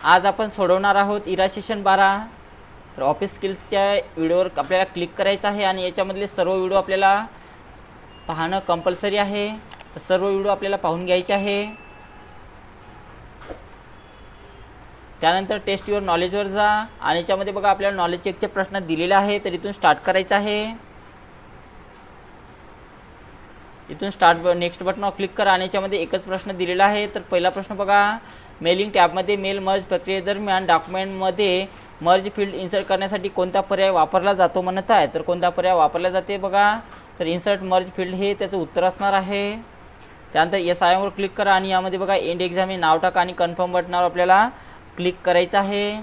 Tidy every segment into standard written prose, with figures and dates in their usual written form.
आज आपण सोडवणार आहोत इरा सेशन 12। तर ऑफिस स्किल्सच्या व्हिडिओवर आपल्याला क्लिक करायचं आहे आणि याच्यामधले सर्व व्हिडिओ आपल्याला पाहणं कंपल्सरी आहे। तर सर्व व्हिडिओ आपल्याला पाहून घ्यायचे आहे। त्यानंतर टेस्ट युअर नॉलेजवर जा आणि याच्यामध्ये बघा आपल्याला नॉलेज चेकचे प्रश्न दिलेले आहे, तर इथून स्टार्ट करायचं आहे। इथून स्टार्ट नेक्स्ट बटनवर क्लिक करा आणि याच्यामध्ये एकच प्रश्न दिलेला आहे। तर पहिला प्रश्न बघा, मेलिंग टॅबमध्ये मेल मर्ज प्रक्रियेदरम्यान डॉक्युमेंटमध्ये मर्ज फील्ड इन्सर्ट करण्यासाठी कोणता पर्याय वापरला जातो म्हणत आहे। तर कोणता पर्याय वापरला जाते बघा, तर इन्सर्ट मर्ज फील्ड हे त्याचं उत्तर असणार आहे। त्यानंतर एस आय एमवर क्लिक करा आणि यामध्ये बघा एंड एक्झाम हे नाव टाका आणि कन्फर्म बटनावर आपल्याला क्लिक करायचं आहे।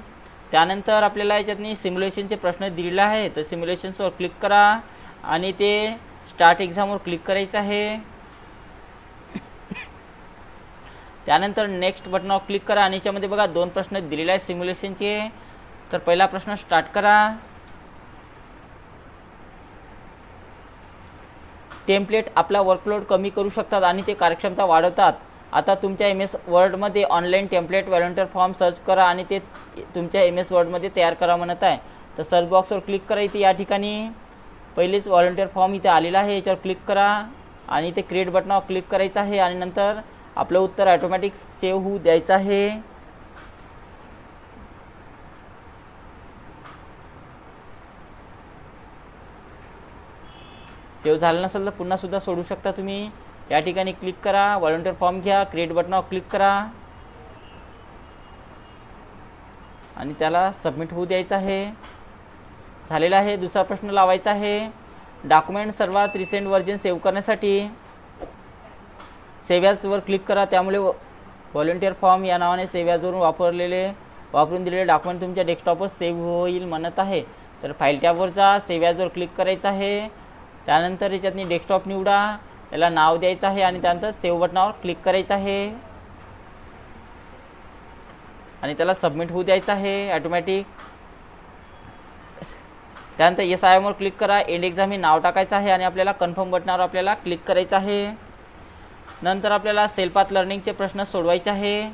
त्यानंतर आपल्याला याच्यातनी सिम्युलेशनचे प्रश्न दिलेले आहे, तर सिम्युलेशन्सवर क्लिक करा आणि ते स्टार्ट एक्झामवर क्लिक करायचं आहे। त्यानंतर नेक्स्ट बटनावर क्लिक करा आणि याच्यामध्ये बघा दोन प्रश्न दिलेले आहेत सिम्युलेशनचे। तर पहिला प्रश्न स्टार्ट करा, टेम्पलेट आपला वर्कलोड कमी करू शकतात आणि ते कार्यक्षमता वाढवतात। आता तुमच्या MS वर्डमध्ये online template volunteer form search करा आणि ते तुमच्या MS वर्डमध्ये तयार करा म्हणत आहे। तर सर्च बॉक्सवर क्लिक करा, इथे या ठिकाणी पहिलेच व्हॉलंटियर फॉर्म इथे आलेला आहे, याच्यावर क्लिक करा आणि इथे क्रिएट बटनावर क्लिक करायचं आहे आणि नंतर आपलं उत्तर ऑटोमॅटिक सेव्ह होऊ द्यायचं आहे। सेव्ह झालं नसेल तर पुन्हा सुद्धा सोडू शकता तुम्ही। या ठिकाणी क्लिक करा, व्हॉलंटियर फॉर्म घ्या, क्रिएट बटनावर क्लिक करा आणि त्याला सबमिट होऊ द्यायचं आहे। झालेला आहे। दुसरा प्रश्न लावायचा आहे, डॉक्युमेंट सर्वात रिसेंट व्हर्जन सेव्ह करण्यासाठी सेव्ह ॲजवर क्लिक करा। त्यामुळे व्हॉलंटियर फॉर्म या नावाने सेव्ह ॲजवरून वापरून दिलेले डॉक्युमेंट तुमच्या डेस्कटॉपवर सेव्ह होईल म्हणत आहे। तर फाईल टॅबवर जा, सेव्ह ॲजवर क्लिक करायचं आहे। त्यानंतर याच्यातनी डेस्कटॉप निवडा, याला नाव द्यायचं आहे आणि त्यानंतर सेव्ह बटनावर क्लिक करायचं आहे आणि त्याला सबमिट होऊ द्यायचं आहे ऑटोमॅटिक। त्यानंतर एस आय एमवर क्लिक करा, एंड एक्झाम हे नाव टाकायचं आहे आणि आपल्याला कन्फर्म बटनावर आपल्याला क्लिक करायचं आहे। नंतर आपल्याला सेल्फ पाथ लर्निंगचे प्रश्न सोडवायचे आहे।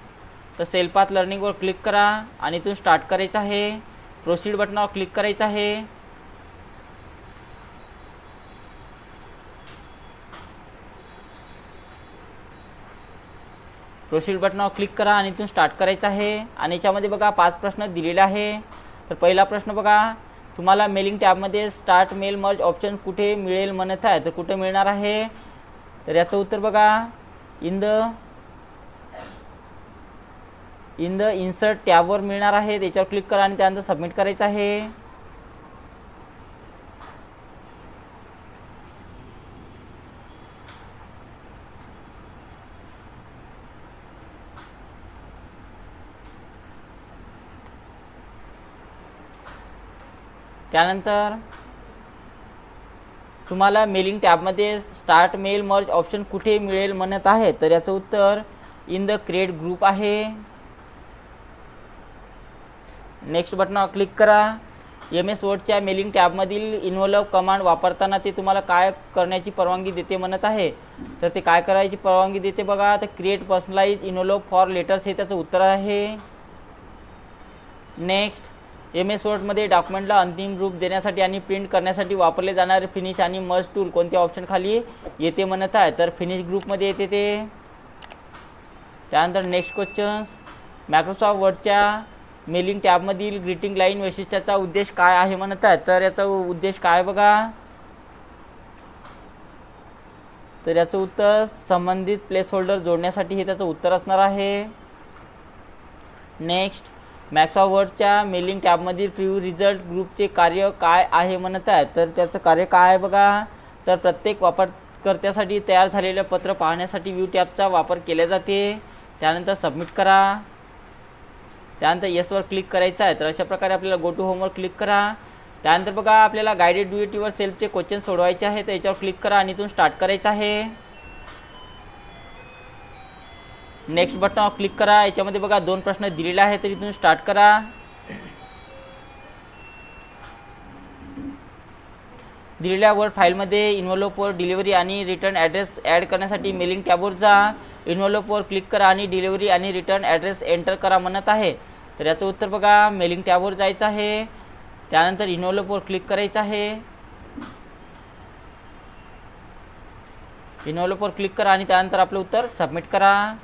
तर सेल्फ पाथ लर्निंगवर क्लिक करा आणि इथून स्टार्ट करायचं आहे। प्रोसीड बटनावर क्लिक करायचं आहे। प्रोसीड बटनावर क्लिक करा आणि इथून स्टार्ट करायचं आहे आणि याच्यामध्ये बघा 5 प्रश्न दिलेले आहे। तर पहिला प्रश्न बघा, तुम्हाला मेलिंग टॅबमध्ये स्टार्ट मेल मर्ज ऑप्शन कुठे मिळेल म्हणत आहे। तर कुठे मिळणार आहे, तर याचं उत्तर बघा इन द इन्सर्ट टॅबवर मिळणार आहे। त्याच्यावर क्लिक करा आणि त्यानंतर सबमिट करायचं आहे। त्यानंतर तुम्हाला मेलिंग टॅबमध्ये स्टार्ट मेल मर्ज ऑप्शन कुठे मिळेल म्हणत आहे। तर याचं उत्तर इन द क्रिएट ग्रुप आहे। नेक्स्ट बटनावर क्लिक करा। MS वर्डच्या मेलिंग टॅबमधील इन्व्हॉल्व कमांड वापरताना ते तुम्हाला काय करण्याची परवानगी देते म्हणत आहे। तर ते काय करायची परवानगी देते बघा, तर create personalise involve for letters हे त्याचं उत्तर आहे। नेक्स्ट, MS वर्डमध्ये डॉक्युमेंटला अंतिम रूप देण्यासाठी आणि प्रिंट करण्यासाठी वापरले जाणारे फिनिश आणि मर्ज टूल कोणत्या ऑप्शन खाली येते म्हणत आहे। तर फिनिश ग्रुपमध्ये येते ते। त्यानंतर नेक्स्ट क्वेश्चन्स, मायक्रोसॉफ्ट वर्डच्या मेलिंग टॅबमधील ग्रीटिंग लाईन वैशिष्ट्याचा उद्देश काय आहे म्हणत आहे। तर याचा उद्देश काय बघा, तर याचं उत्तर संबंधित प्लेस होल्डर जोडण्यासाठी हे त्याचं उत्तर असणार आहे। नेक्स्ट, मायक्रोसॉफ्ट वर्डच्या मेलिंग टॅबमधील प्रिव्ह्यू रिझल्ट ग्रुपचे कार्य काय आहे म्हणत आहे। तर त्याचं कार्य काय आहे बघा, तर प्रत्येक वापरकर्त्यासाठी तयार झालेले पत्र पाहण्यासाठी व्ह्यू टॅबचा वापर केला जाते। त्यानंतर सबमिट करा, त्यानंतर येसवर क्लिक करायचं आहे। तर अशा प्रकारे आपल्याला गो टू होमवर क्लिक करा। त्यानंतर बघा आपल्याला गाइडेड डू इट युअर सेल्फचे क्वेश्चन सोडवायचे आहे। तर याच्यावर क्लिक करा आणि इथून स्टार्ट करायचं आहे। नेक्स्ट बटनावर क्लिक करा। याच्यामध्ये बघा 2 प्रश्न दिलेले आहेत, तर इथून स्टार्ट करा। दिलेल्या वर्ड फाईलमध्ये इन्व्हॉल्व वर डिलिव्हरी आणि रिटर्न ॲड्रेस ॲड करण्यासाठी मेलिंग टॅबवर जा, इन्व्हॉल्व वर क्लिक करा आणि डिलिव्हरी आणि रिटर्न ॲड्रेस एंटर करा म्हणत आहे। तर याचं उत्तर बघा मेलिंग टॅबवर जायचं आहे, त्यानंतर इन्व्हॉल्ववर क्लिक करायचं आहे, इन्व्हॉल्ववर क्लिक करा आणि त्यानंतर आपलं उत्तर सबमिट करा,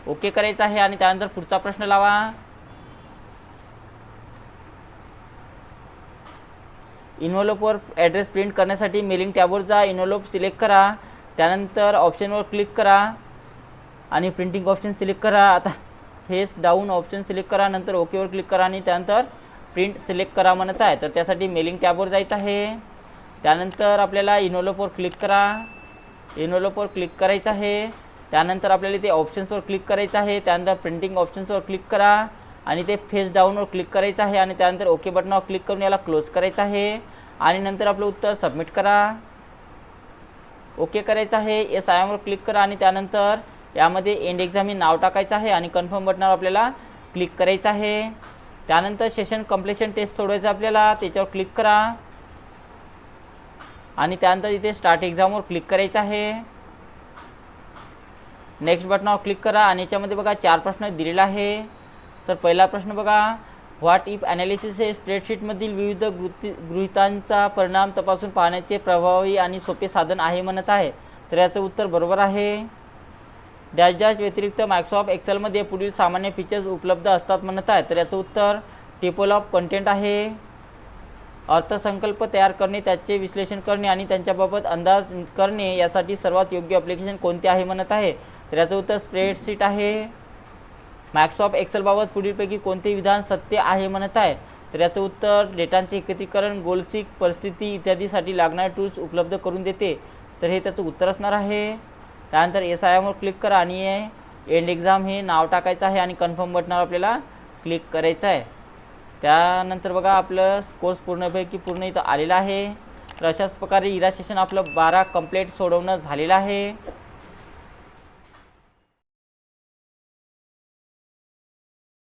ओके करायचं आहे आणि त्यानंतर पुढचा प्रश्न लावा। इन्व्हॉल्ववर ॲड्रेस प्रिंट करण्यासाठी मेलिंग टॅबवर जा, इन्व्हॉल्व सिलेक्ट करा, त्यानंतर ऑप्शनवर क्लिक करा आणि प्रिंटिंग ऑप्शन सिलेक्ट करा। आता फेस डाऊन ऑप्शन सिलेक्ट करा, नंतर ओकेवर क्लिक करा आणि त्यानंतर प्रिंट सिलेक्ट करा म्हणत आहे। तर त्यासाठी मेलिंग टॅबवर जायचं आहे, त्यानंतर आपल्याला इन्व्हॉल्ववर क्लिक करा, इन्व्हॉल्ववर क्लिक करायचं आहे, त्यानंतर आपल्याला ते ऑप्शन्सवर क्लिक करायचं आहे, त्यानंतर प्रिंटिंग ऑप्शन्सवर क्लिक करा आणि ते फेस डाऊनवर क्लिक करायचं आहे आणि त्यानंतर ओके बटनावर क्लिक करून याला क्लोज करायचं आहे आणि नंतर आपलं उत्तर सबमिट करा, ओके करायचं आहे, येस आय एमवर क्लिक करा आणि त्यानंतर यामध्ये एंड एक्झाम हे नाव टाकायचं आहे आणि कन्फर्म बटनावर आपल्याला क्लिक करायचं आहे। त्यानंतर सेशन कंप्लीशन टेस्ट सोडवायचं आपल्याला, त्याच्यावर क्लिक करा आणि त्यानंतर इथे स्टार्ट एक्झामवर क्लिक करायचं आहे, नेक्स्ट बटनावर क्लिक करा आणि याच्यामध्ये बघा 4 प्रश्न दिलेला आहे। तर पहिला प्रश्न बघा, व्हॉट इफ ॲनालिसिस हे स्प्रेडशीटमधील विविध गृहीतांचा परिणाम तपासून पाहण्याचे प्रभावी आणि सोपे साधन आहे म्हणत आहे। तर याचं उत्तर बरोबर आहे। डॅश डॅश व्यतिरिक्त मायक्रोसॉफ्ट एक्सेलमध्ये पुढील सामान्य फीचर्स उपलब्ध असतात म्हणत आहे। तर याचं उत्तर टेबल ऑफ कंटेंट आहे, अर्थसंकल्प तयार करणे, त्याचे विश्लेषण करणे आणि त्यांच्याबाबत अंदाज करणे यासाठी सर्वात योग्य ॲप्लिकेशन कोणते आहे म्हणत आहे। तर याचं उत्तर स्प्रेडशीट आहे। मायक्रोसॉफ्ट एक्सेलबाबत पुढीलपैकी कोणते विधान सत्य आहे म्हणत आहे। तर याचं उत्तर डेटांचे एकत्रीकरण, गोलसीक परिस्थिती इत्यादीसाठी लागणारे टूल्स उपलब्ध करून देते। तर हे त्याचं उत्तर असणार आहे। त्यानंतर एस आय एमवर क्लिक करा आणि एंड एक्झाम हे नाव टाकायचं आहे आणि कन्फर्म बटनावर आपल्याला क्लिक करायचं आहे। त्यानंतर बघा आपलं कोर्स पूर्णपैकी पूर्ण इथं आलेला आहे। तर अशाच प्रकारे इरा सेशन आपलं 12 कंप्लीट सोडवणं झालेलं आहे।